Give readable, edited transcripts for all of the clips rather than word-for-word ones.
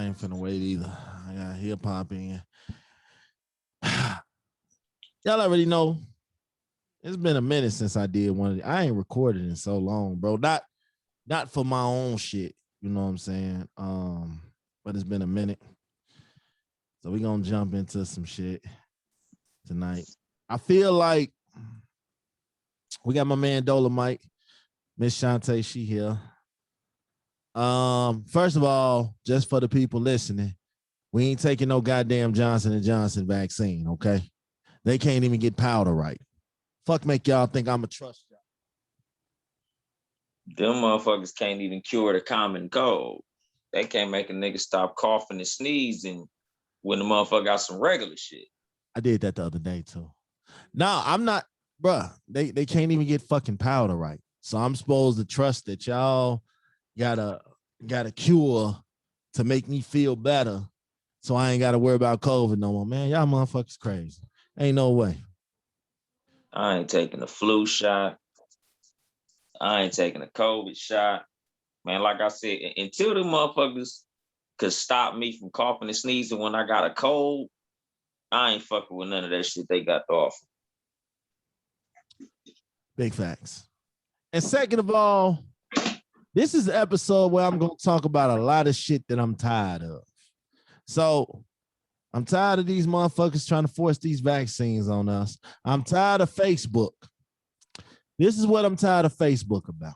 I ain't finna wait either. I got hip hop in. Y'all already know. It's been a minute since I did one of the, I ain't recorded in so long, bro. Not for my own shit. You know what I'm saying? But it's been a minute. So we're gonna jump into some shit tonight. I feel like we got my man Dolomite, Miss Shantae, she here. First of all, just for the people listening, we ain't taking no goddamn Johnson & Johnson vaccine, okay? They can't even get powder right. Fuck make y'all think I'ma trust y'all. Them motherfuckers can't even cure the common cold. They can't make a nigga stop coughing and sneezing when the motherfucker got some regular shit. I did that the other day too. No, I'm not, bruh. They can't even get fucking powder right. So I'm supposed to trust that y'all got a cure to make me feel better, so I ain't got to worry about COVID no more. Man, y'all motherfuckers crazy. Ain't no way. I ain't taking a flu shot. I ain't taking a COVID shot. Man, like I said, until the motherfuckers could stop me from coughing and sneezing when I got a cold, I ain't fucking with none of that shit they got to offer. Big facts. And second of all, this is an episode where I'm going to talk about a lot of shit that I'm tired of. So I'm tired of these motherfuckers trying to force these vaccines on us. I'm tired of Facebook. This is what I'm tired of Facebook about.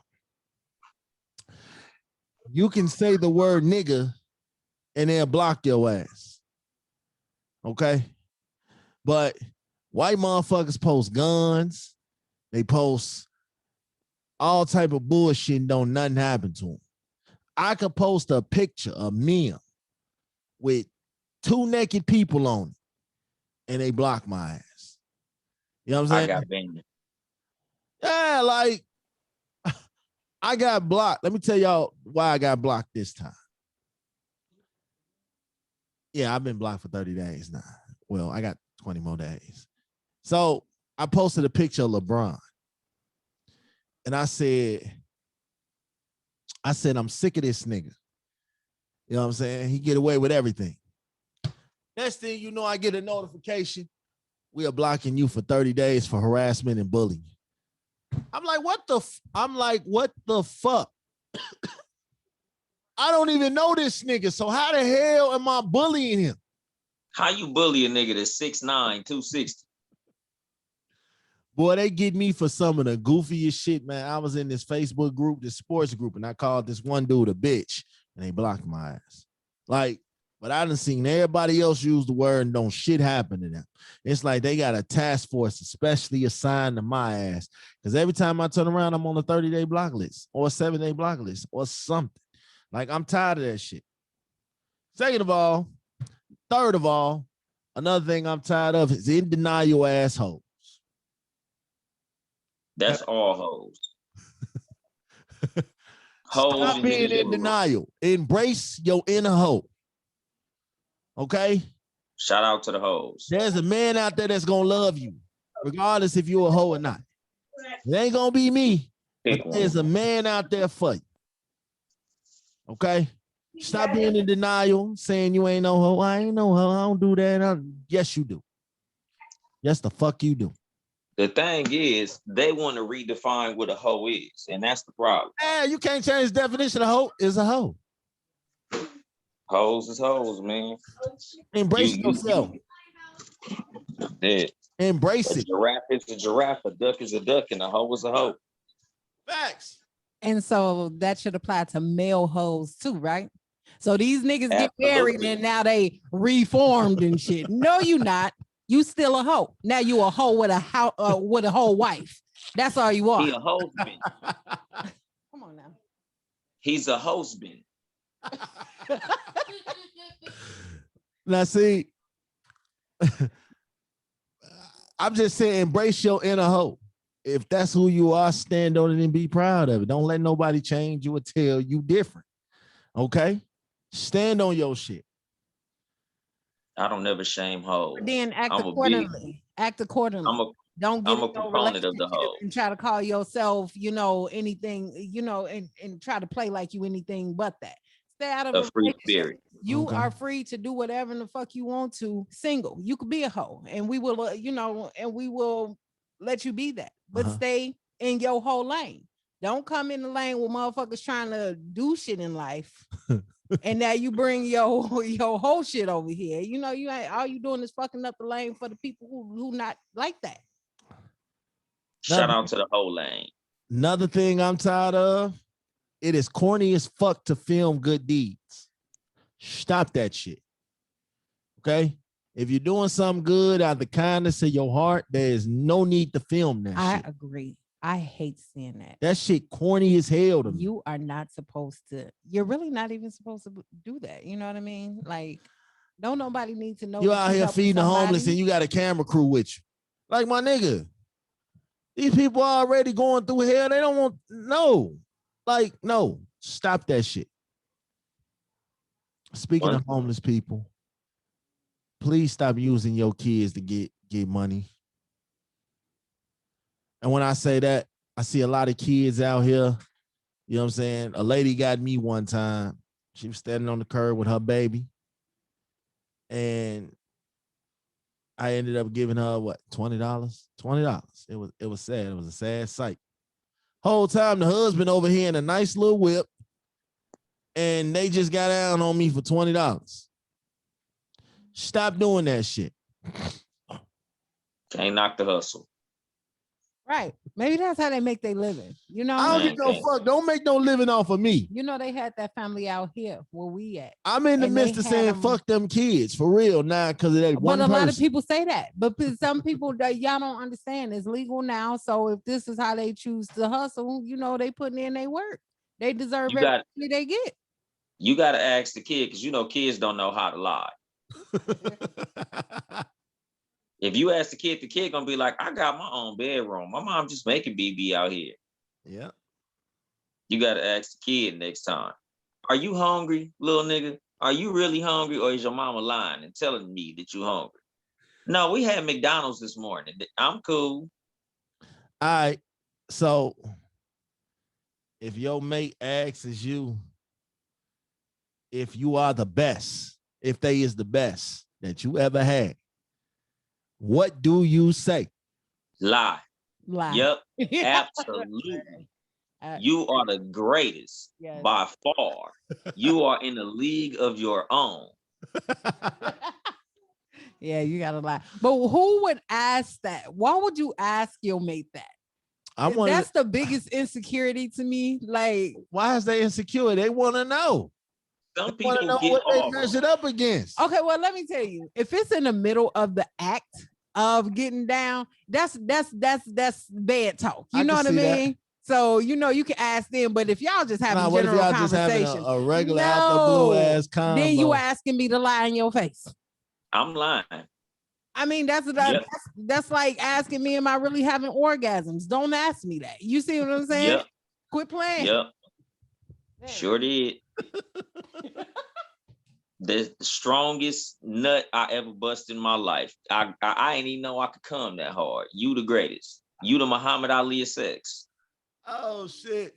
You can say the word nigga and they'll block your ass. Okay? But white motherfuckers post guns. They post all type of bullshit and don't nothing happen to them. I could post a picture, a meme with 2 naked people on it and they block my ass. You know what I'm saying? I got banned. Yeah, like I got blocked. Let me tell y'all why I got blocked this time. Yeah, I've been blocked for 30 days now. Well, I got 20 more days. So I posted a picture of LeBron. And I said, I'm sick of this nigga. You know what I'm saying? He get away with everything. Next thing you know, I get a notification. We are blocking you for 30 days for harassment and bullying. I'm like, what the fuck? I don't even know this nigga. So how the hell am I bullying him? How you bully a nigga that's 6'9", 260? Boy, they get me for some of the goofiest shit, man. I was in this Facebook group, this sports group, and I called this one dude a bitch, and they blocked my ass. Like, but I done seen everybody else use the word and don't shit happen to them. It's like they got a task force especially assigned to my ass. Because every time I turn around, I'm on a 30-day block list or a 7-day block list or something. Like, I'm tired of that shit. Second of all, third of all, another thing I'm tired of is in denial assholes. That's all hoes. Hoes. Stop being in denial. Embrace your inner hoe. Okay? Shout out to the hoes. There's a man out there that's gonna love you, regardless if you're a hoe or not. It ain't gonna be me, but there's a man out there for you. Okay? Stop being in denial, saying you ain't no hoe. I ain't no hoe. I don't do that. Yes, you do. Yes, the fuck you do. The thing is, they want to redefine what a hoe is, and that's the problem. Yeah, you can't change the definition of hoe is a hoe. Hoes is hoes, man. Embrace yourself. Embrace it. A giraffe is a giraffe, a duck is a duck, and a hoe is a hoe. Facts. And so that should apply to male hoes too, right? So these niggas get married and now they reformed and shit. No, you not. You still a hoe. Now you a hoe with a whole wife. That's all you are. He a husband. Come on now. He's a husband. Now see, I'm just saying, embrace your inner hoe. If that's who you are, stand on it and be proud of it. Don't let nobody change you or tell you different. Okay? Stand on your shit. I don't never shame hoes. Then act accordingly. Act accordingly. Don't get I'm a proponent of the hoe and try to call yourself, anything, and try to play like you anything but that. Stay out of A a free relationship. spirit. You Okay. are free to do whatever the fuck you want to. Single, you could be a hoe, and we will, and we will let you be that. But stay in your whole lane. Don't come in the lane with motherfuckers trying to do shit in life. And now you bring your whole shit over here. You know, you ain't all you doing is fucking up the lane for the people who not like that. Shout out to the whole lane. Another thing I'm tired of, it is corny as fuck to film good deeds. Stop that shit. Okay? If you're doing something good out of the kindness of your heart, there is no need to film that shit. I agree. I hate seeing that. That shit corny as hell to me. You are not supposed to. You're really not even supposed to do that. You know what I mean? Like, don't nobody need to know. You out here feeding the homeless and you got a camera crew with you. Like, my nigga, these people are already going through hell. They don't want, no. Like, no. Stop that shit. Speaking of homeless people, please stop using your kids to get money. And when I say that, I see a lot of kids out here. You know what I'm saying? A lady got me one time. She was standing on the curb with her baby. And I ended up giving her what, $20? $20. It was sad. It was a sad sight. Whole time the husband over here in a nice little whip. And they just got down on me for $20. Stop doing that shit. Can't knock the hustle. Right. Maybe that's how they make their living. You know, I don't give no fuck. Don't make no living off of me. You know, they had that family out here where we at. I'm in the midst of saying fuck them kids for real now because of that one person. But a lot of people say that. But some people that y'all don't understand, it's legal now. So if this is how they choose to hustle, you know, they putting in their work. They deserve everything they get. You got to ask the kid because, you know, kids don't know how to lie. If you ask the kid gonna be like, I got my own bedroom. My mom just making BB out here. Yeah. You got to ask the kid next time. Are you hungry, little nigga? Are you really hungry, or is your mama lying and telling me that you hungry? No, we had McDonald's this morning. I'm cool. All right. So if your mate asks you if you are the best, if they is the best that you ever had, what do you say? Lie. Lie. Yep. Absolutely. You are the greatest by far. You are in a league of your own. Yeah, you gotta lie. But who would ask that? Why would you ask your mate that? That's the biggest insecurity to me. Like, why is they insecure? They want to know. Some people know get what they measure it up against. Okay, well, let me tell you, if it's in the middle of the act of getting down, that's bad talk. You know what I mean? That. So, you know, you can ask them, but if y'all just having general conversation, just having a regular out the blue ass combo, then you asking me to lie in your face. I'm lying. I mean, that's like asking me, am I really having orgasms? Don't ask me that. You see what I'm saying? Yep. Quit playing. Yep. Yeah. Sure did. The strongest nut I ever busted in my life. I ain't even know I could come that hard. You the greatest. You the Muhammad Ali of sex. Oh shit.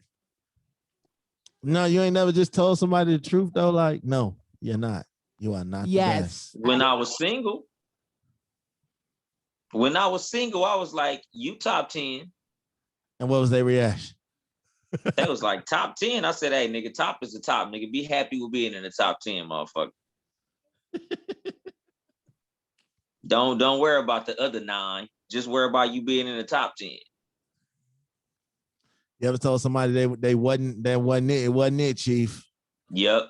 No, you ain't never just told somebody the truth though. Like, no, you're not. You are not. Yes. The best. When I was single, I was like, you top 10. And what was their reaction? That was like top 10. I said, hey, nigga, top is the top. Nigga, be happy with being in the top 10, motherfucker. Don't worry about the other 9. Just worry about you being in the top 10. You ever told somebody that wasn't it? It wasn't it, Chief. Yep.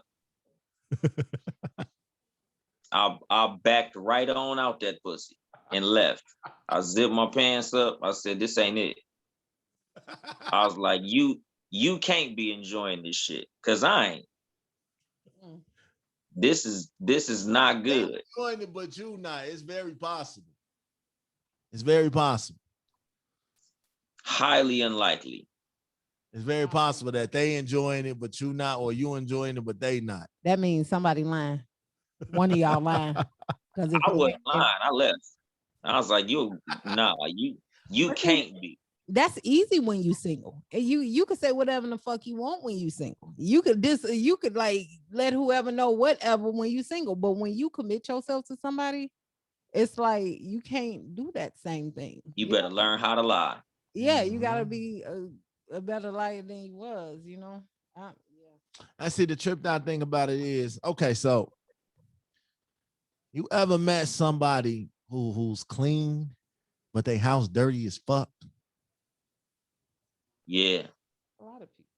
I backed right on out that pussy and left. I zipped my pants up. I said, this ain't it. I was like, you can't be enjoying this shit because I ain't. This is not good. Enjoying it, but you not. It's very possible. It's very possible. Highly unlikely. It's very possible that they enjoying it, but you not, or you enjoying it, but they not. That means somebody lying. One of y'all lying. I wasn't lying. I left. I was like, you can't be. that's easy when you single. And you could say whatever the fuck you want when you single. You could like let whoever know whatever when you single. But when you commit yourself to somebody, it's like you can't do that same thing. You better learn how to lie. Yeah, you gotta be a better liar than you was, you know. Yeah. I see the tripped out thing about it is, okay, so you ever met somebody who's clean, but they house dirty as fuck? Yeah. A lot of people.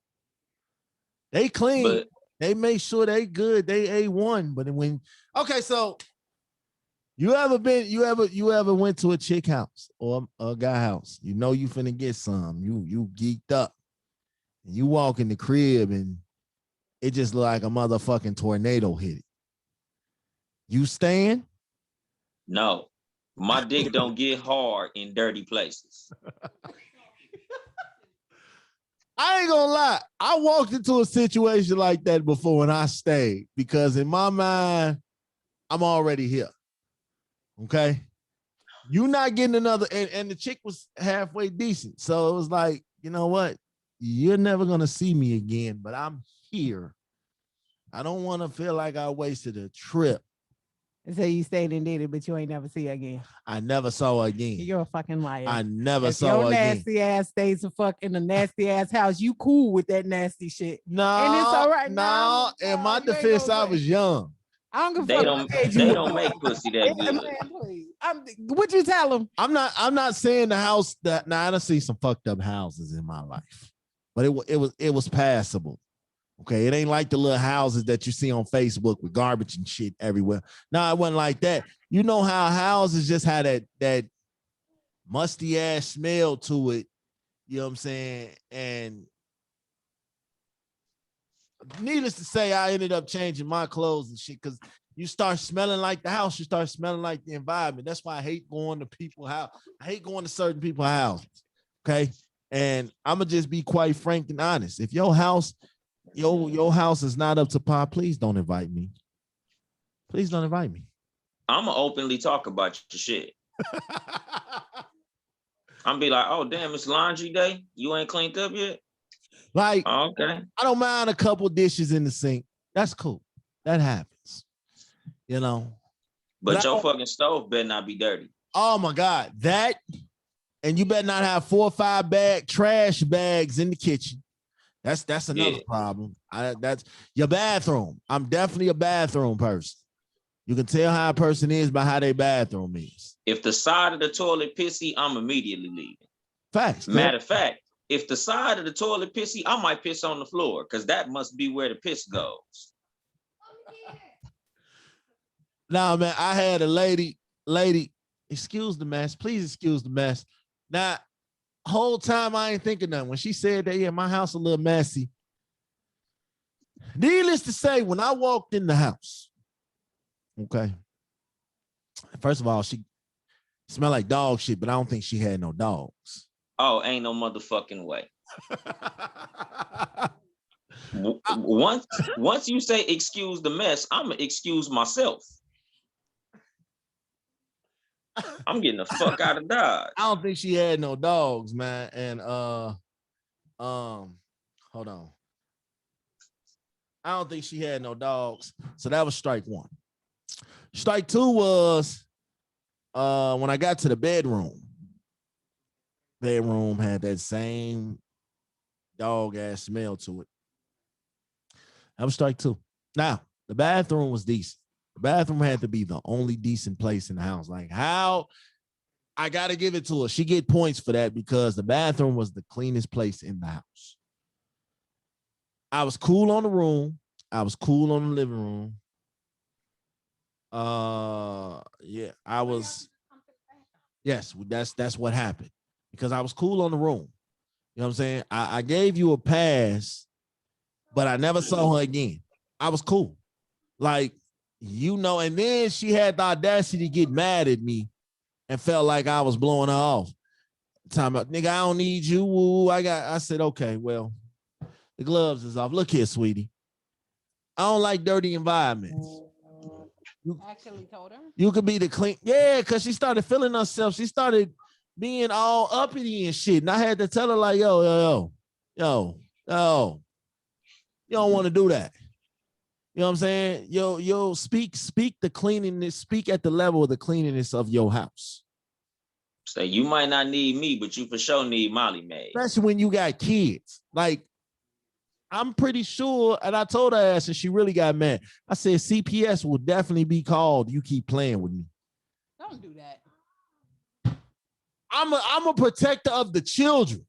They clean, But they make sure they good, they A1. But when okay, so you ever went to a chick house or a guy house? You know you finna get some. You geeked up. And you walk in the crib and it just look like a motherfucking tornado hit it. You staying? no, my dick don't get hard in dirty places. I ain't gonna lie. I walked into a situation like that before and I stayed because in my mind, I'm already here. Okay. You not getting another, and the chick was halfway decent. So it was like, you know what? You're never gonna see me again, but I'm here. I don't want to feel like I wasted a trip. So you stayed and did it, but you ain't never see her again. I never saw her again. You're a fucking liar. I never if saw your her again. nasty ass stays a fuck in a nasty ass house, you cool with that nasty shit. No, and it's all right. No, in my defense, I was young. I don't give a They fuck. don't don't make pussy that good. Man, please. What you tell them? I'm not saying the house that now I done see some fucked up houses in my life, but it was passable. Okay, it ain't like the little houses that you see on Facebook with garbage and shit everywhere. No, it wasn't like that. You know how houses just had that musty ass smell to it. You know what I'm saying? And needless to say, I ended up changing my clothes and shit because you start smelling like the house. You start smelling like the environment. That's why I hate going to people's house. I hate going to certain people's houses. Okay, and I'm gonna just be quite frank and honest. If your house is not up to par, please don't invite me. Please don't invite me. I'm gonna openly talk about your shit. I'm be like, oh damn, it's laundry day. You ain't cleaned up yet. Like, okay, I don't mind a couple dishes in the sink. That's cool. That happens. You know. But your fucking stove better not be dirty. Oh my God, that, and you better not have 4 or 5 trash bags in the kitchen. That's another problem. That's your bathroom. I'm definitely a bathroom person. You can tell how a person is by how their bathroom is. If the side of the toilet pissy, I'm immediately leaving. Facts. Matter of fact, if the side of the toilet pissy, I might piss on the floor because that must be where the piss goes. Now, man, I had a lady, excuse the mess. Please excuse the mess. Now, whole time I ain't thinking nothing. When she said that, yeah, my house a little messy. Needless to say, when I walked in the house, okay, first of all, she smelled like dog shit, but I don't think she had no dogs. Oh, ain't no motherfucking way. Once you say excuse the mess, I'm gonna excuse myself. I'm getting the fuck out of Dodge. I don't think she had no dogs, man. And hold on. I don't think she had no dogs. So that was strike one. Strike two was when I got to the bedroom. Bedroom had that same dog ass smell to it. That was strike two. Now, the bathroom was decent. The bathroom had to be the only decent place in the house. Like, how I gotta give it to her. She get points for that because the bathroom was the cleanest place in the house. I was cool on the room. I was cool on the living room. Yeah, I was. Yes, that's what happened because I was cool on the room. You know what I'm saying? I gave you a pass, but I never saw her again. I was cool. Like, you know, and then she had the audacity to get mad at me and felt like I was blowing her off. Time out, nigga, I don't need you. Woo, I said, okay, well, the gloves is off. Look here, sweetie. I don't like dirty environments. You actually told her? You could be the clean. Yeah, because she started feeling herself. She started being all uppity and shit. And I had to tell her like, yo, you don't want to do that. You know what I'm saying? Yo, speak the cleanliness, speak at the level of the cleanliness of your house. So you might not need me, but you for sure need Molly Maid. Especially when you got kids. Like, I'm pretty sure, and I told her ass, and she really got mad. I said, CPS will definitely be called. You keep playing with me. Don't do that. I'm a protector of the children.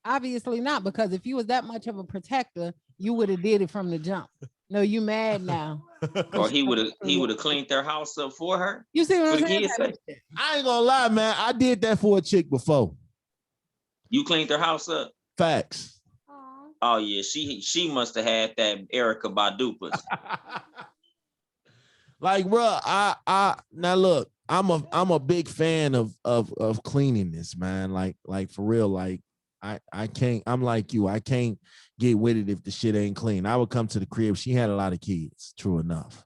Obviously not, because if you was that much of a protector, you would have did it from the jump. No, you mad now. Or he would have cleaned their house up for her. You see what I'm saying? I ain't gonna lie, man. I did that for a chick before. You cleaned their house up? Facts. Oh yeah, she must have had that Erica Badu pussy. Like, bro, I now look, I'm a big fan of cleanliness, man. Like for real, like I can't, I'm like you, I can't get with it if the shit ain't clean. I would come to the crib. She had a lot of kids, true enough.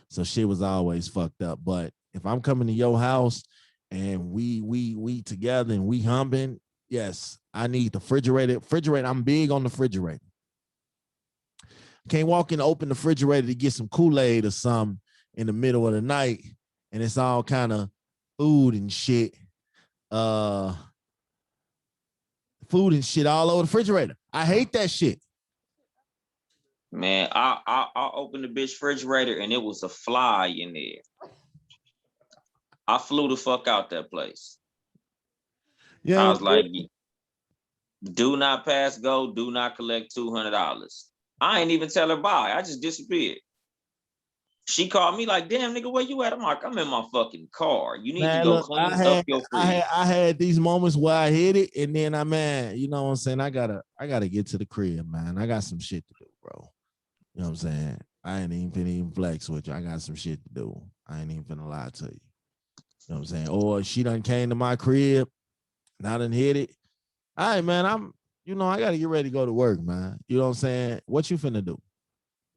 So shit was always fucked up. But if I'm coming to your house and we together and we humping, yes, I need the refrigerator. I'm big on the refrigerator. Can't walk in and open the refrigerator to get some Kool-Aid or something in the middle of the night and it's all kind of food and shit. Food and shit all over the refrigerator. I hate that shit. Man, I opened the bitch refrigerator and it was a fly in there. I flew the fuck out that place. Yeah, I was like, do not pass go, do not collect $200. I ain't even tell her bye. I just disappeared. She called me like, damn, nigga, where you at? I'm like, I'm in my fucking car. You need to go clean up your fridge. I had these moments where I hit it, and then you know what I'm saying? I gotta get to the crib, man. I got some shit to do, bro. You know what I'm saying? I ain't even finna flex with you. I got some shit to do. I ain't even finna lie to you. You know what I'm saying? Or she done came to my crib, and I done hit it. All right, man, I gotta get ready to go to work, man. You know what I'm saying? What you finna do?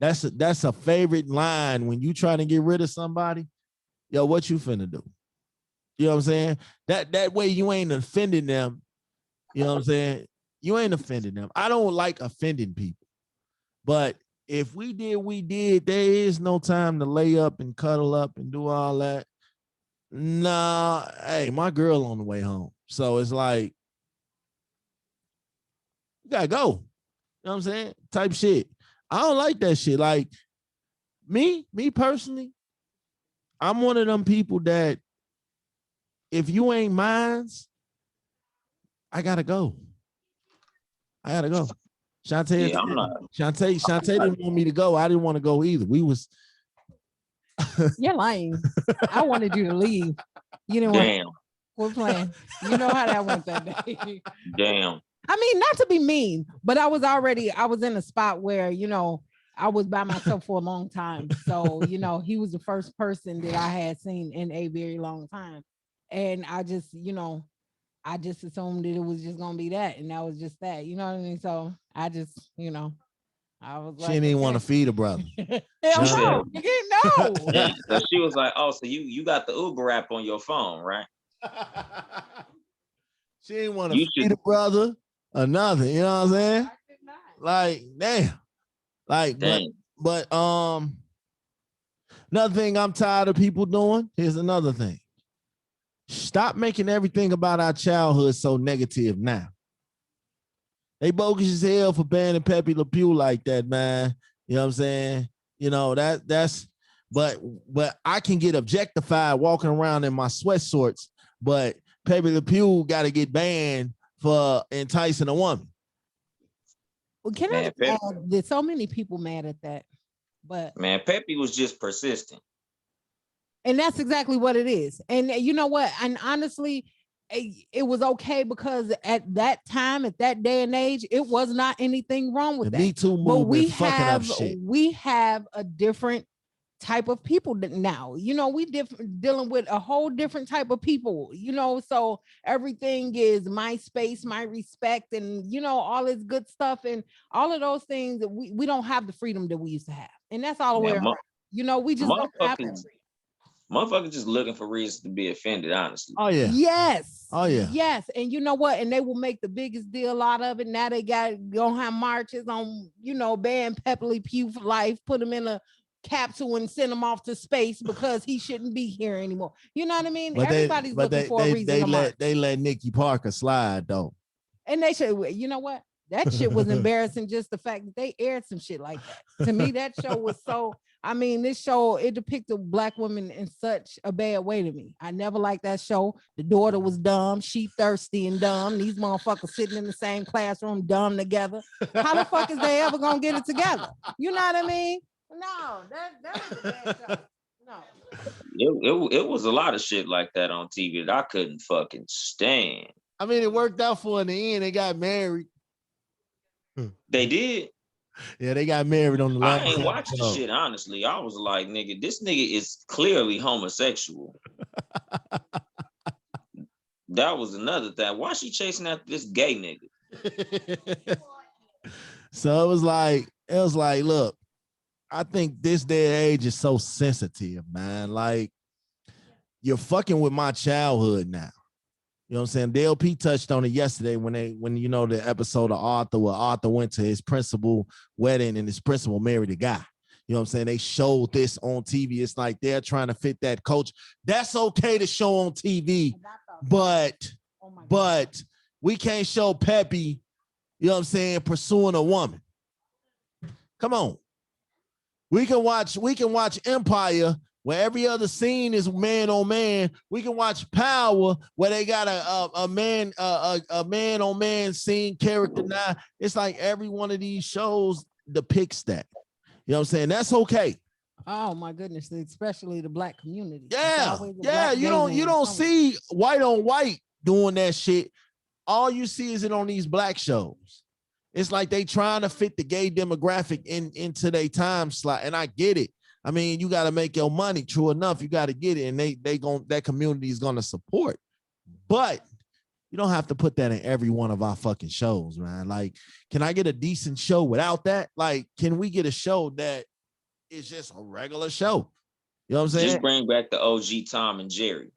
That's a favorite line when you trying to get rid of somebody. Yo, what you finna do? You know what I'm saying? That way you ain't offending them. You know what I'm saying? You ain't offending them. I don't like offending people. But if we did, there is no time to lay up and cuddle up and do all that. Nah, hey, my girl on the way home. So it's like, you gotta go. You know what I'm saying? Type shit. I don't like that shit. Like me personally, I'm one of them people that if you ain't mine, I gotta go. Shantae, yeah, Shantae didn't want me to go. I didn't want to go either. We was. You're lying. I wanted you to leave. You didn't want. We're playing. You know how that went that day. Damn. I mean, not to be mean, but I was in a spot where, I was by myself for a long time. So, he was the first person that I had seen in a very long time. And I just assumed that it was just going to be that. And that was just that, you know what I mean? So I just, I was like. She didn't even want to feed a brother. Hell no. You didn't know. Yeah, so she was like, oh, so you got the Uber app on your phone, right? She didn't want to feed a brother or nothing, you know what I'm saying? Like, damn. Like, but another thing I'm tired of people doing, here's another thing. Stop making everything about our childhood so negative now. They bogus as hell for banning Pepe Le Pew like that, man. You know what I'm saying? But I can get objectified walking around in my sweatshorts, but Pepe Le Pew got to get banned for enticing a woman. Well, can I add, there's so many people mad at that, but man, Pepe was just persistent. And that's exactly what it is. And you know what? And honestly, it was okay because at that time, at that day and age, it was not anything wrong with that. Me Too movement, but we have a different type of people now. We dealing with a whole different type of people. So everything is my space, my respect, and all this good stuff, and all of those things that we don't have the freedom that we used to have, and that's all the way around. We just don't have that freedom. Motherfuckers just looking for reasons to be offended, honestly. Oh yeah. Yes. Oh yeah. Yes. And you know what? And they will make the biggest deal out of it. Now they gonna have marches on, ban Pepe Pew for life, put him in a capsule and send him off to space because he shouldn't be here anymore. You know what I mean? But Everybody's looking for a reason to march. They let Nikki Parker slide though. And they should, you know what? That shit was embarrassing. Just the fact that they aired some shit like that. To me, that show was so. This show, it depicted black women in such a bad way to me. I never liked that show. The daughter was dumb. She thirsty and dumb. These motherfuckers sitting in the same classroom, dumb together. How the fuck is they ever gonna get it together? You know what I mean? No, that was a bad show. No. It was a lot of shit like that on TV that I couldn't fucking stand. It worked out for in the end. They got married. They did. Yeah, they got married on the last. I ain't watched the shit, honestly. I was like, nigga, this nigga is clearly homosexual. That was another thing. Why she chasing after this gay nigga? So it was like, look, I think this day and age is so sensitive, man. Like, you're fucking with my childhood now. You know what I'm saying? DLP touched on it yesterday when the episode of Arthur, where Arthur went to his principal wedding and his principal married a guy. You know what I'm saying? They showed this on TV. It's like they're trying to fit that coach. That's okay to show on TV, but we can't show Pepe, you know what I'm saying, pursuing a woman. Come on. We can watch Empire, where every other scene is man on man. We can watch Power, where they got a man on man scene character now. It's like every one of these shows depicts that. You know what I'm saying? That's okay. Oh my goodness, especially the black community. Yeah. You don't see white on white doing that shit. All you see is it on these black shows. It's like they trying to fit the gay demographic into their time slot, and I get it. You got to make your money. True enough, you got to get it, and that community is gonna support. But you don't have to put that in every one of our fucking shows, man. Like, can I get a decent show without that? Like, can we get a show that is just a regular show? You know what I'm saying? Just bring back the OG Tom and Jerry.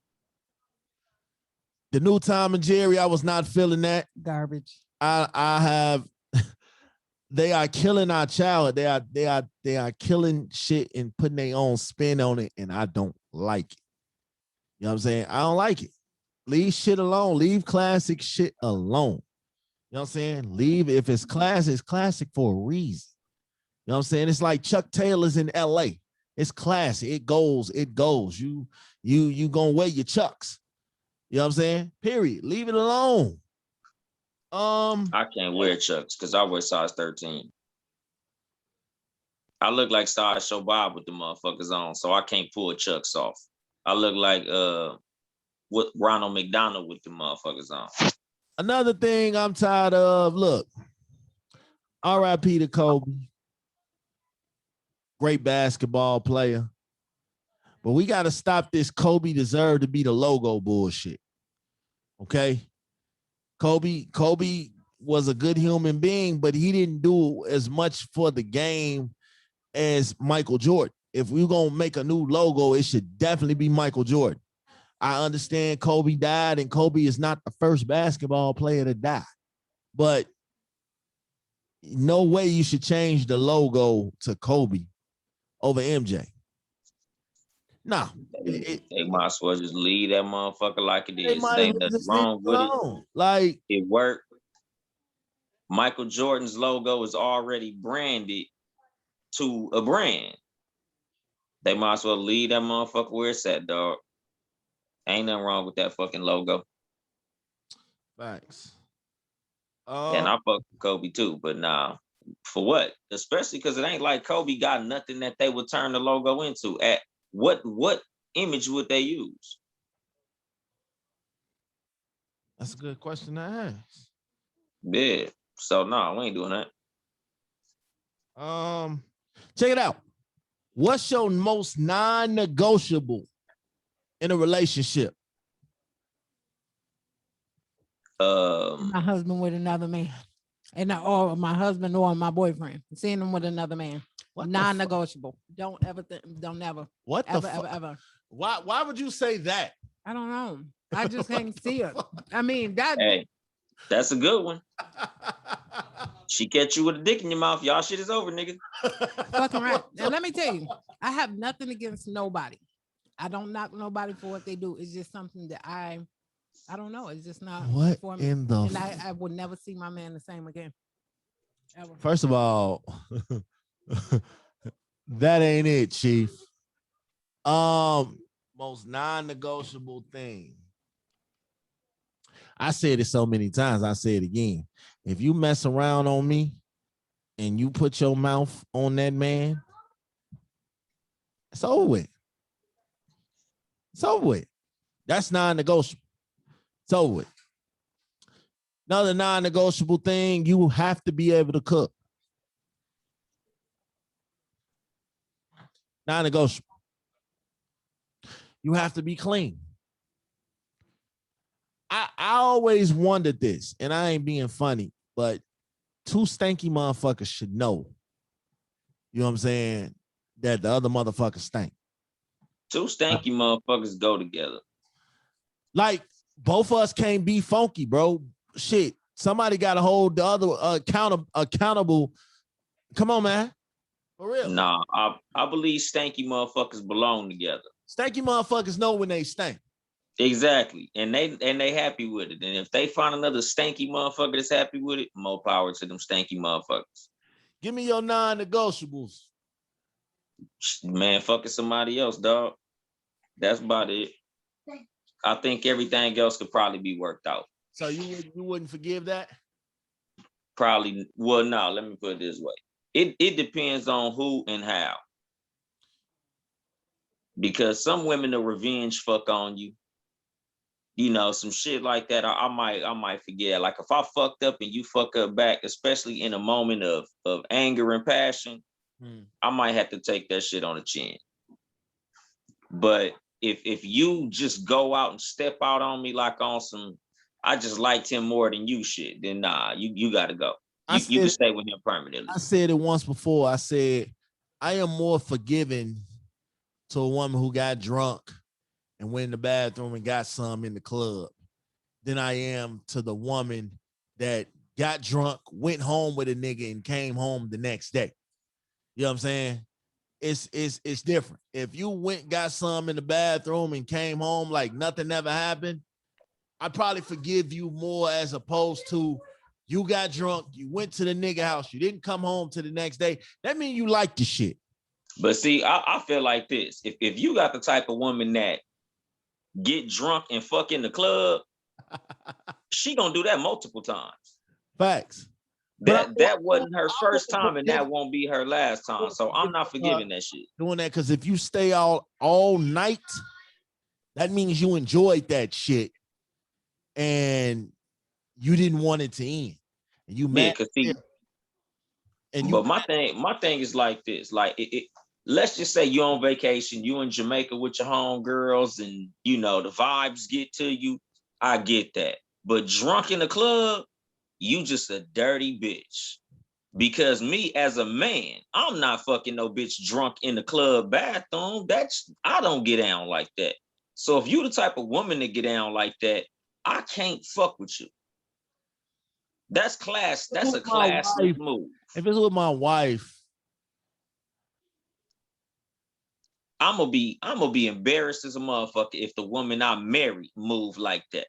The new Tom and Jerry, I was not feeling that. Garbage. I have. They are killing our child. They are killing shit and putting their own spin on it, and I don't like it. You know what I'm saying? I don't like it. Leave shit alone. Leave classic shit alone. You know what I'm saying? Leave, if it's classic for a reason. You know what I'm saying? It's like Chuck Taylor's in LA. It's classic. It goes. You gonna wear your Chucks. You know what I'm saying? Period. Leave it alone. I can't wear Chucks because I wear size 13. I look like Sideshow Bob with the motherfuckers on, so I can't pull Chucks off. I look like what Ronald McDonald with the motherfuckers on. Another thing I'm tired of, look, R.I.P. to Kobe. Great basketball player. But we got to stop this Kobe deserved to be the logo bullshit. Okay? Kobe was a good human being, but he didn't do as much for the game as Michael Jordan. If we're going to make a new logo, it should definitely be Michael Jordan. I understand Kobe died, and Kobe is not the first basketball player to die. But no way you should change the logo to Kobe over MJ. No. They might as well just leave that motherfucker like it is. There ain't nothing wrong with it. Like, it worked. Michael Jordan's logo is already branded to a brand. They might as well leave that motherfucker where it's at, dog. Ain't nothing wrong with that fucking logo. Thanks. And I fuck with Kobe too, but nah. For what? Especially because it ain't like Kobe got nothing that they would turn the logo into. At what image would they use? That's a good question to ask. Yeah. So no, we ain't doing that. Check it out. What's your most non-negotiable in a relationship? My husband with another man. Or my husband or my boyfriend. Seeing him with another man. Non-negotiable. Don't ever think. Don't ever. What ever, the fuck? ever. Why would you say that? I don't know. I just can't see it. I mean, that. Hey, that's a good one. She catch you with a dick in your mouth. Y'all shit is over, nigga. Fucking right. Now let me tell you, I have nothing against nobody. I don't knock nobody for what they do. It's just something that I don't know. It's just not What for me. in the? And I would never see my man the same again. Ever. First of all, that ain't it, Chief. Most non-negotiable thing. I said it so many times. I say it again. If you mess around on me and you put your mouth on that man, it's over with. It's over with. That's non-negotiable. It's over with. Another non-negotiable thing, you have to be able to cook. Non-negotiable. You have to be clean. I always wondered this, and I ain't being funny, but two stanky motherfuckers should know, you know what I'm saying, that the other motherfuckers stink. Two stanky motherfuckers go together. Like, both of us can't be funky, bro. Shit, somebody got to hold the other accountable. Come on, man. For real. Nah, I believe stanky motherfuckers belong together. Stanky motherfuckers know when they stink. Exactly. And they happy with it. And if they find another stanky motherfucker that's happy with it, more power to them stanky motherfuckers. Give me your non-negotiables. Man, fucking somebody else, dog. That's about it. I think everything else could probably be worked out. So you wouldn't forgive that? Probably. Well, no, let me put it this way. It depends on who and how. Because some women will revenge fuck on you. You know, some shit like that. I might forget. Like if I fucked up and you fuck up back, especially in a moment of anger and passion, I might have to take that shit on the chin. But if you just go out and step out on me like on some, I just liked him more than you shit, then nah, you gotta go. You can stay with him permanently. I said it once before. I said, I am more forgiving to a woman who got drunk and went in the bathroom and got some in the club than I am to the woman that got drunk, went home with a nigga and came home the next day. You know what I'm saying? It's different. If you went, got some in the bathroom and came home like nothing ever happened, I'd probably forgive you more as opposed to you got drunk, you went to the nigga house, you didn't come home to the next day. That means you like the shit. But see, I feel like this. If you got the type of woman that get drunk and fuck in the club, she gonna do that multiple times. Facts. That wasn't her first time, and that won't be her last time. So I'm not forgiving that shit. Doing that because if you stay out all night, that means you enjoyed that shit, and you didn't want it to end. And you mad. But my thing is like this. Like let's just say you're on vacation, you in Jamaica with your homegirls, and you know the vibes get to you. I get that. But drunk in the club, you just a dirty bitch. Because me as a man, I'm not fucking no bitch drunk in the club bathroom. I don't get down like that. So if you the type of woman that get down like that, I can't fuck with you. That's class. That's a class move. If it's with my wife, I'm gonna be embarrassed as a motherfucker if the woman I married move like that.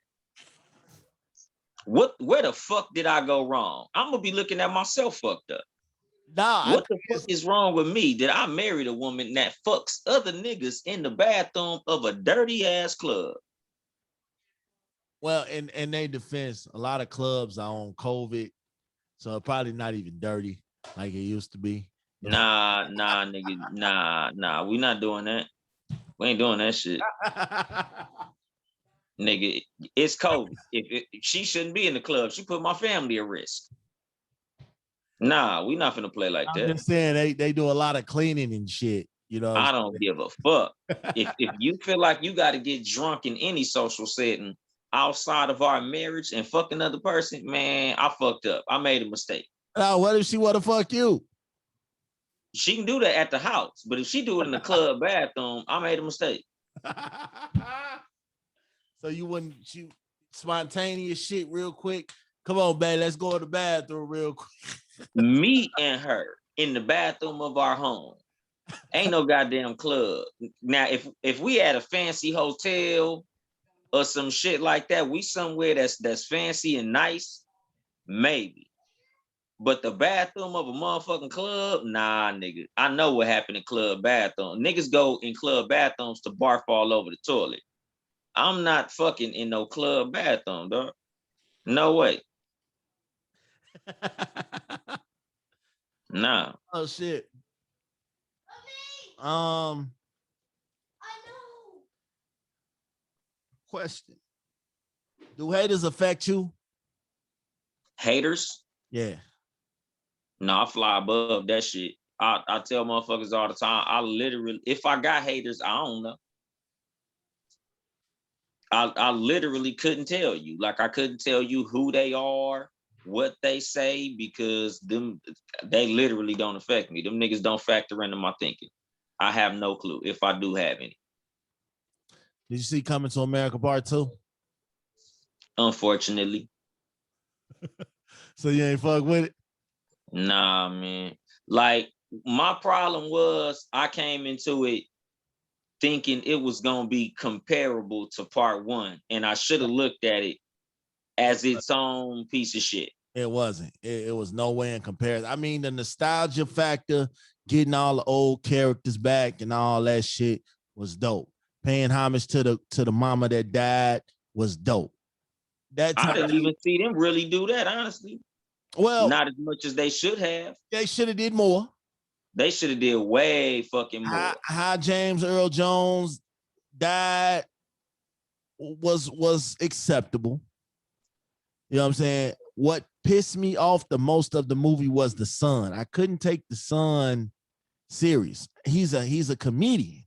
Where the fuck did I go wrong? I'm gonna be looking at myself fucked up. Nah, what the fuck is wrong with me that I married a woman that fucks other niggas in the bathroom of a dirty ass club? Well, in their defense, a lot of clubs are on COVID, so probably not even dirty like it used to be. Nah, nigga, nah. We not doing that. We ain't doing that shit. Nigga, it's COVID. If she shouldn't be in the club, she put my family at risk. Nah, we not finna play like that. I'm just saying they do a lot of cleaning and shit. You know, I don't give a fuck. if you feel like you got to get drunk in any social setting outside of our marriage and fuck another person, man, I fucked up. I made a mistake. What if she want to fuck you? She can do that at the house, but if she do it in the club bathroom, I made a mistake. So you wouldn't shoot spontaneous shit real quick? Come on, babe, let's go to the bathroom real quick. Me and her in the bathroom of our home. Ain't no goddamn club. Now, if we at a fancy hotel or some shit like that, we somewhere that's fancy and nice, maybe. But the bathroom of a motherfucking club, nah, nigga. I know what happened in club bathroom. Niggas go in club bathrooms to barf all over the toilet. I'm not fucking in no club bathroom, dog. No way. Nah. Oh shit. Question. Do haters affect you? Haters? Yeah. No, I fly above that shit. I tell motherfuckers all the time, I literally, if I got haters, I don't know. I literally couldn't tell you. Like, I couldn't tell you who they are, what they say, because they literally don't affect me. Them niggas don't factor into my thinking. I have no clue if I do have any. Did you see Coming to America Part 2? Unfortunately. So you ain't fuck with it? Nah, man. Like, my problem was I came into it thinking it was gonna be comparable to part 1, and I should have looked at it as its own piece of shit. It wasn't. It was no way in comparison. I mean, the nostalgia factor, getting all the old characters back and all that shit was dope. Paying homage to the mama that died was dope. I didn't even see them really do that, honestly. Well, not as much as they should have. They should have did more. They should have did way fucking more. How James Earl Jones died was acceptable. You know what I'm saying? What pissed me off the most of the movie was the son. I couldn't take the son serious. He's a comedian.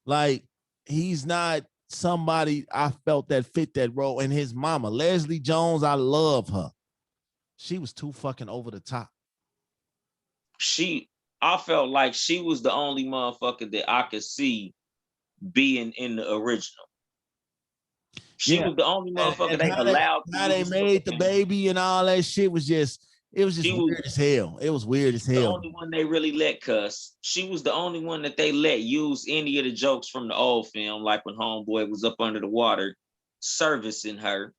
Like, he's not somebody I felt that fit that role. And his mama, Leslie Jones, I love her. She was too fucking over the top. I felt like she was the only motherfucker that I could see being in the original. She was the only motherfucker they allowed. How they made the baby and all that shit was just, it was just weird as hell. It was weird as hell. The only one they really let cuss. She was the only one that they let use any of the jokes from the old film, like when Homeboy was up under the water, servicing her.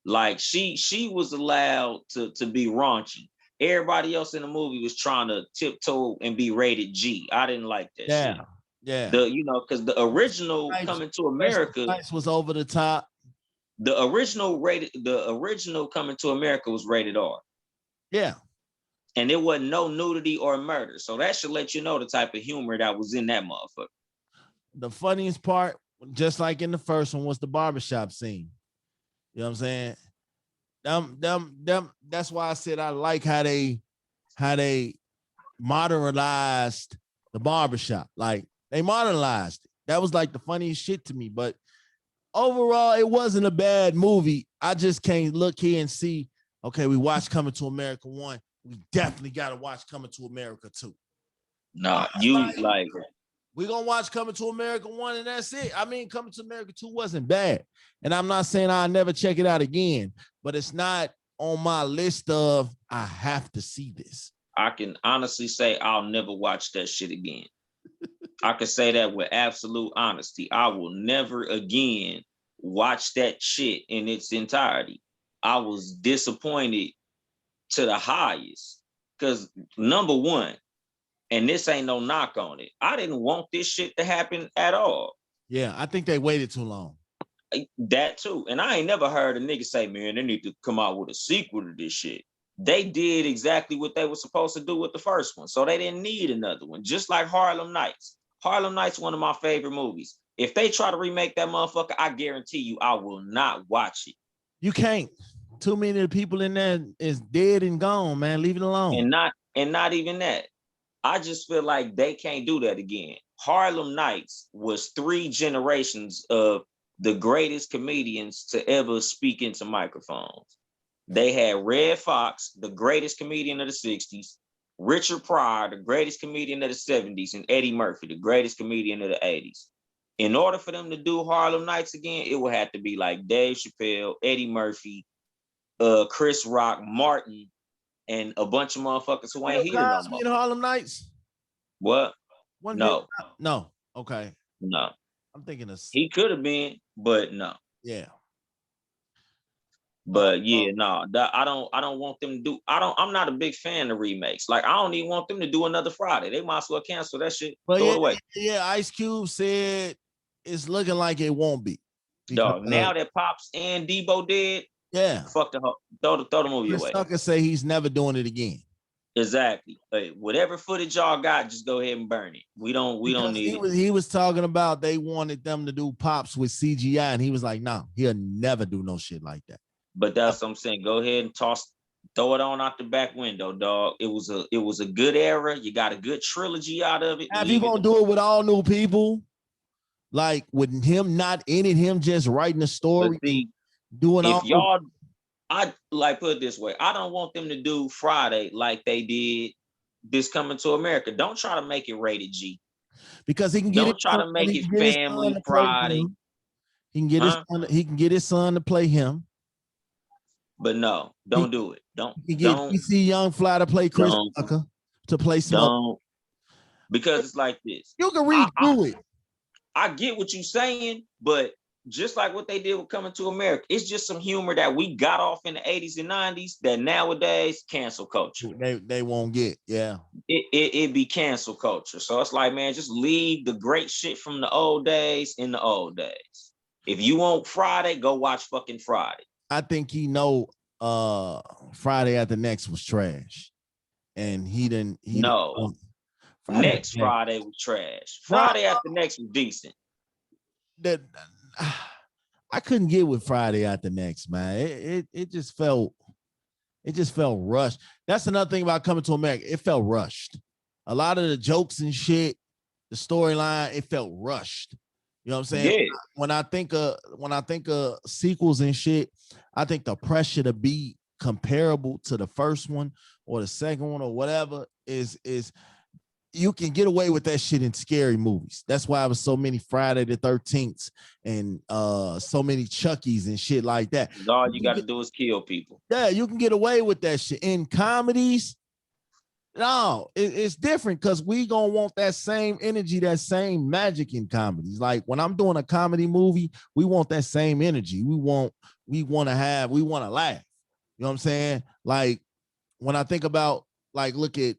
Like, she was allowed to be raunchy. Everybody else in the movie was trying to tiptoe and be rated G. I didn't like that shit. Yeah. Because the original Coming to America was over the top. The original Coming to America was rated R. Yeah. And there wasn't no nudity or murder. So that should let you know the type of humor that was in that motherfucker. The funniest part, just like in the first one, was the barbershop scene. You know what I'm saying? That's why I said I like how they modernized the barbershop. Like, they modernized it. That was like the funniest shit to me. But overall, it wasn't a bad movie. I just can't look here and see, okay, we watched Coming to America 1. We definitely got to watch Coming to America 2. Nah, we're going to watch Coming to America 1 and that's it. I mean, Coming to America 2 wasn't bad. And I'm not saying I'll never check it out again, but it's not on my list of, I have to see this. I can honestly say I'll never watch that shit again. I can say that with absolute honesty. I will never again watch that shit in its entirety. I was disappointed to the highest because, number one, and this ain't no knock on it, I didn't want this shit to happen at all. Yeah, I think they waited too long. That too. And I ain't never heard a nigga say, man, they need to come out with a sequel to this shit. They did exactly what they were supposed to do with the first one. So they didn't need another one. Just like Harlem Nights. Harlem Nights, one of my favorite movies. If they try to remake that motherfucker, I guarantee you I will not watch it. You can't. Too many of the people in there is dead and gone, man. Leave it alone. And not even that. I just feel like they can't do that again. Harlem Nights was 3 generations of the greatest comedians to ever speak into microphones. They had Red Fox, the greatest comedian of the 60s. Richard Pryor, the greatest comedian of the 70s, and Eddie Murphy, the greatest comedian of the 80s. In order for them to do Harlem Nights again, it would have to be like Dave Chappelle, Eddie Murphy, Chris Rock, Martin, and a bunch of motherfuckers who ain't here no more. In Harlem Nights? What? No. No. Okay. No. I'm thinking of. He could have been, but no. Yeah. But yeah, no, I don't want them to do. I'm not a big fan of remakes. Like, I don't even want them to do another Friday. They might as well cancel that shit. But throw yeah, it away. Yeah, Ice Cube said it's looking like it won't be. Dog, now that Pops and Debo did, yeah, fuck the throw the movie away. Sucker say he's never doing it again. Exactly. Whatever footage y'all got, just go ahead and burn it. We don't need it. He was talking about they wanted them to do Pops with CGI, and he was like, no, he'll never do no shit like that. But that's what I'm saying. Go ahead and throw it on out the back window, dog. It was a good era. You got a good trilogy out of it. Now, if you gonna do it with all new people, like with him not in it, him just writing the story, doing all. Y'all, I like put it this way. I don't want them to do Friday like they did This Coming to America. Don't try to make it rated G. Because he can get Don't try to make it Family Friday. He can get his son to play him. But no, don't do it. Don't PC Young Fly to play Chris Tucker, to play Smoke. Because it's like this. You can read through it. I get what you're saying, but just like what they did with Coming to America, it's just some humor that we got off in the 80s and 90s that nowadays cancel culture. They won't get, yeah. It be cancel culture. So it's like, man, just leave the great shit from the old days in the old days. If you want Friday, go watch fucking Friday. I think he know Friday After Next was trash. And he didn't. Friday was trash. Friday After Next was decent. That I couldn't get with Friday After Next, man. It just felt rushed. That's another thing about Coming to America. It felt rushed. A lot of the jokes and shit, the storyline, it felt rushed. You know what I'm saying? Yeah. When I think of sequels and shit, I think the pressure to be comparable to the first one or the second one or whatever is you can get away with that shit in scary movies. That's why it was so many Friday the 13th and so many Chuckies and shit like that. All you got to do is kill people. Yeah, you can get away with that shit. In comedies, no, it's different because we gonna want that same energy, that same magic in comedies. Like when I'm doing a comedy movie, we want that same energy. We want to laugh. You know what I'm saying? Like when I think about, like, look at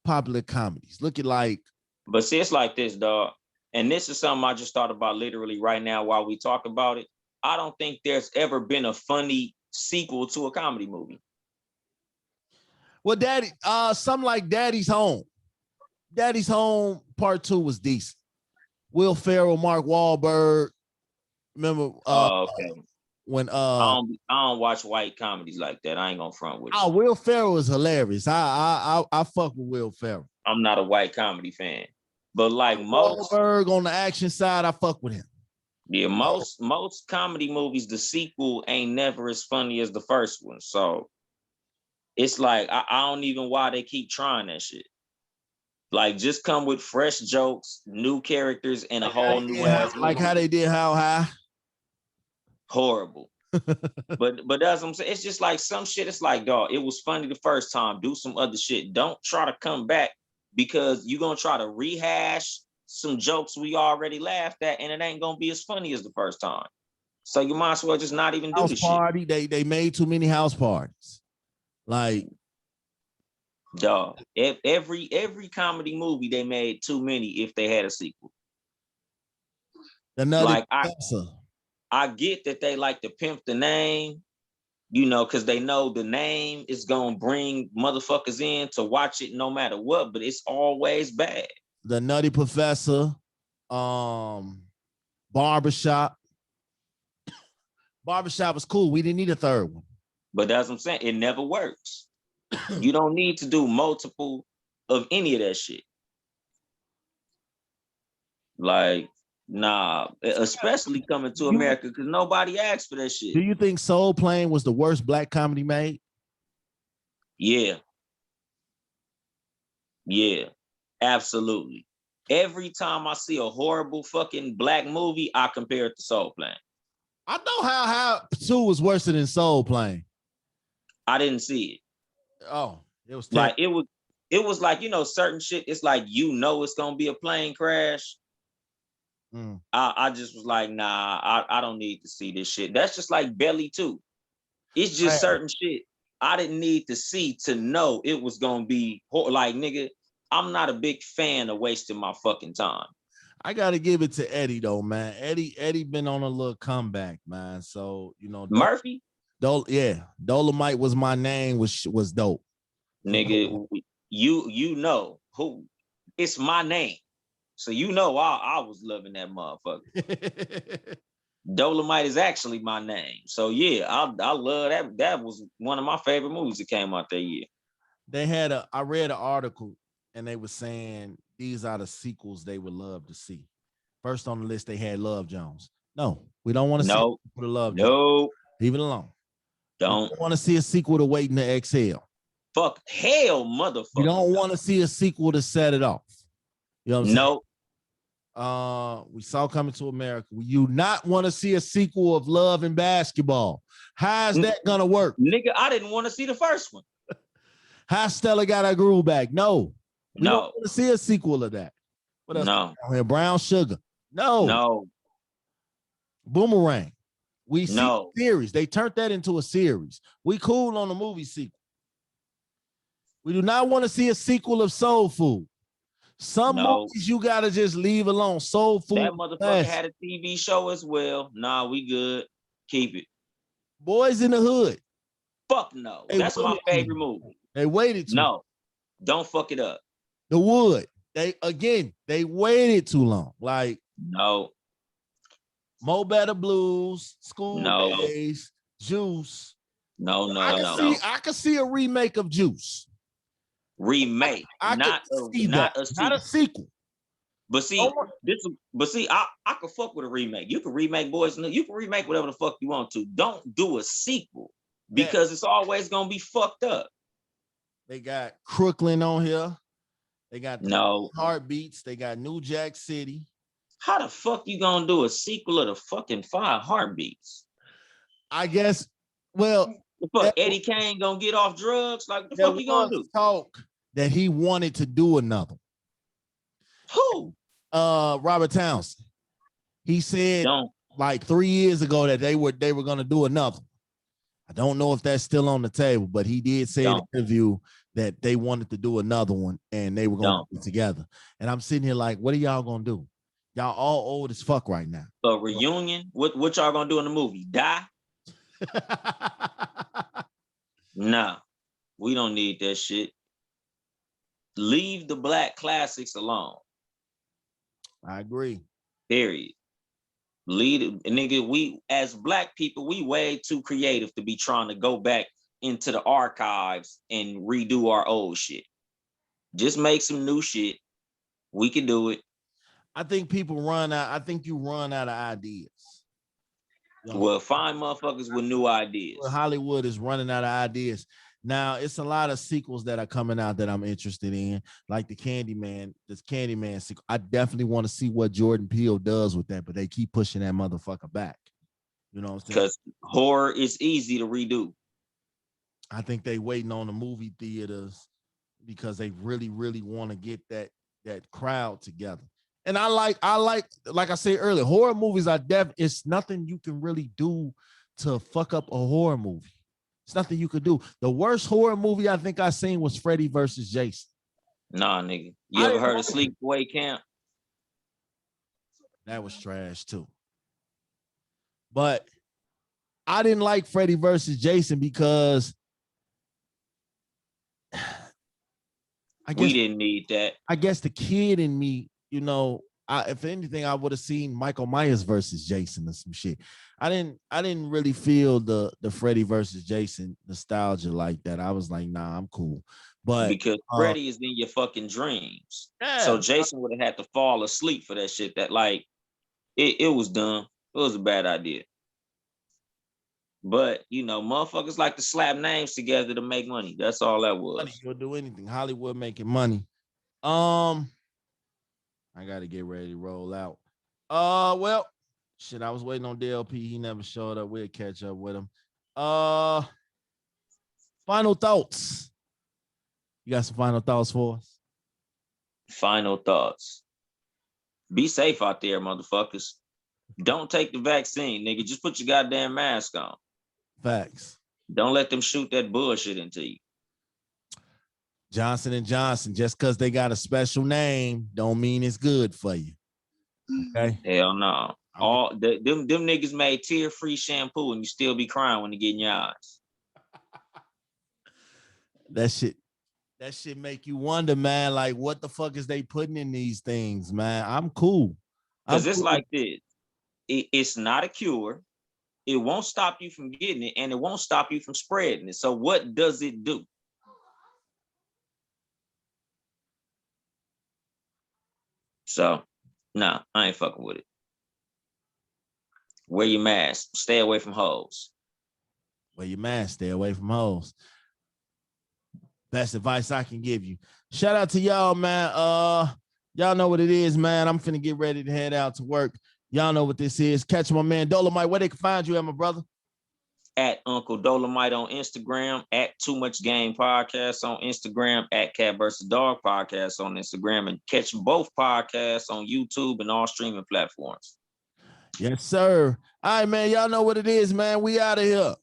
popular comedies. Look at like. But see, it's like this, dog. And this is something I just thought about literally right now while we talk about it. I don't think there's ever been a funny sequel to a comedy movie. Well, something like Daddy's Home. Daddy's Home Part 2 was decent. Will Ferrell, Mark Wahlberg. Remember? Okay. When I don't watch white comedies like that. I ain't gonna front with you. Oh, Will Ferrell is hilarious. I fuck with Will Ferrell. I'm not a white comedy fan, but like most Wahlberg on the action side, I fuck with him. Yeah, most comedy movies, the sequel ain't never as funny as the first one. So it's like I don't even why they keep trying that shit. Like, just come with fresh jokes, new characters, and a whole new ass. Like how they did How High. Horrible. but that's what I'm saying. It's just like some shit. It's like, dog, it was funny the first time. Do some other shit. Don't try to come back because you're gonna try to rehash some jokes we already laughed at, and it ain't gonna be as funny as the first time. So you might as well just not even do the shit. They made too many house parties. Like, dog, every comedy movie they made too many if they had a sequel. Another I get that they like to pimp the name, you know, because they know the name is gonna bring motherfuckers in to watch it no matter what, but it's always bad. The Nutty Professor, Barbershop. Barbershop was cool. We didn't need a third one. But that's what I'm saying. It never works. You don't need to do multiple of any of that shit. Like, nah, especially Coming to America, because nobody asked for that shit. Do you think Soul Plane was the worst black comedy made? Yeah. Yeah. Absolutely. Every time I see a horrible fucking black movie, I compare it to Soul Plane. I know how 2 was worse than Soul Plane. I didn't see it. Oh, it was like it was like, you know, certain shit. It's like, you know, it's gonna be a plane crash. I just was like, nah, I don't need to see this shit. That's just like Belly 2. It's just certain shit I didn't need to see to know it was gonna be like, nigga, I'm not a big fan of wasting my fucking time. I gotta give it to Eddie though, man. Eddie been on a little comeback, man. So, you know, Murphy, Dolomite was my name, was dope. Nigga, you know who? It's my name. So you know I was loving that motherfucker. Dolomite is actually my name. So yeah, I love that. That was one of my favorite movies that came out that year. I read an article and they were saying these are the sequels they would love to see. First on the list, they had Love Jones. No, we don't want to see a sequel to Love Jones. Leave it alone. Don't want to see a sequel to Waiting to Exhale. Fuck hell, motherfucker. You don't want to see a sequel to Set It Off. You know what I'm saying? We saw Coming to America. You not want to see a sequel of Love and Basketball. How's that gonna work? Nigga, I didn't want to see the first one. How Stella got her groove back? No. We don't No. want to see a sequel of that. What else? No. Brown Sugar. No. No. Boomerang. We see No. the series. They turned that into a series. We cool on the movie sequel. We do not want to see a sequel of Soul Food. Some movies you gotta just leave alone. Soul Food. That motherfucker had a TV show as well. Nah, we good. Keep it. Boys in the Hood. Fuck no. That's my favorite movie. They waited too long. Don't fuck it up. The Wood. They waited too long. Like no. Mo Better Blues, School Days, Juice. No. I could see a remake of Juice. Remake, not a sequel. But see, I could fuck with a remake. You can remake Boys in the Hood. You can remake whatever the fuck you want to. Don't do a sequel because it's always gonna be fucked up. They got Crooklyn on here. They got Heartbeats. They got New Jack City. How the fuck you gonna do a sequel of the fucking 5 Heartbeats? I guess. Well, the fuck Eddie Kane gonna get off drugs? Like the fuck you gonna do? Talk that he wanted to do another. Who? Robert Townsend. He said like 3 years ago that they were gonna do another. I don't know if that's still on the table, but he did say in an interview that they wanted to do another one and they were gonna do it together. And I'm sitting here like, what are y'all gonna do? Y'all all old as fuck right now. A reunion? What y'all gonna do in the movie? Die? Nah, we don't need that shit. Leave the black classics alone. I agree. Period. Lead it, nigga. We as black people, we way too creative to be trying to go back into the archives and redo our old shit. Just make some new shit. We can do it. I think people run out. I think you run out of ideas. Well, find motherfuckers with new ideas. Hollywood is running out of ideas. Now, it's a lot of sequels that are coming out that I'm interested in, like this Candyman sequel. I definitely want to see what Jordan Peele does with that, but they keep pushing that motherfucker back. You know what I'm saying? Because horror is easy to redo. I think they waiting on the movie theaters because they really, really want to get that crowd together. And I like I said earlier, horror movies are it's nothing you can really do to fuck up a horror movie. It's nothing you could do. The worst horror movie I think I seen was Freddy versus Jason. Nah, nigga. You ever heard of Sleepaway Camp? That was trash too. But I didn't like Freddy versus Jason because we didn't need that. I guess the kid in me, you know, if anything, I would have seen Michael Myers versus Jason or some shit. I didn't really feel the Freddy versus Jason nostalgia like that. I was like, nah, I'm cool. But because Freddy is in your fucking dreams. Yeah. So Jason would have had to fall asleep for that shit. That like it was dumb. It was a bad idea. But you know, motherfuckers like to slap names together to make money. That's all that Money, was. you'll do anything. Hollywood making money. I gotta get ready to roll out. Well, shit, I was waiting on DLP. He never showed up. We'll catch up with him. Final thoughts. You got some final thoughts for us? Final thoughts. Be safe out there, motherfuckers. Don't take the vaccine, nigga. Just put your goddamn mask on. Facts. Don't let them shoot that bullshit into you. Johnson & Johnson, just because they got a special name, don't mean it's good for you. Okay? Hell no. All them niggas made tear-free shampoo and you still be crying when they get in your eyes. That shit make you wonder, man, like what the fuck is they putting in these things, man? I'm cool. Because it's like this. It's not a cure. It won't stop you from getting it, and it won't stop you from spreading it. So what does it do? So, nah, I ain't fucking with it. Wear your mask. Stay away from hoes. Wear your mask. Stay away from hoes. Best advice I can give you. Shout out to y'all, man. Y'all know what it is, man. I'm finna get ready to head out to work. Y'all know what this is. Catch my man Dolomite. Where they can find you at, my brother? At Uncle Dolomite on Instagram, at Too Much Game Podcast on Instagram, at Cat vs. Dog Podcast on Instagram, and catch both podcasts on YouTube and all streaming platforms. Yes, sir. All right, man. Y'all know what it is, man. We out of here.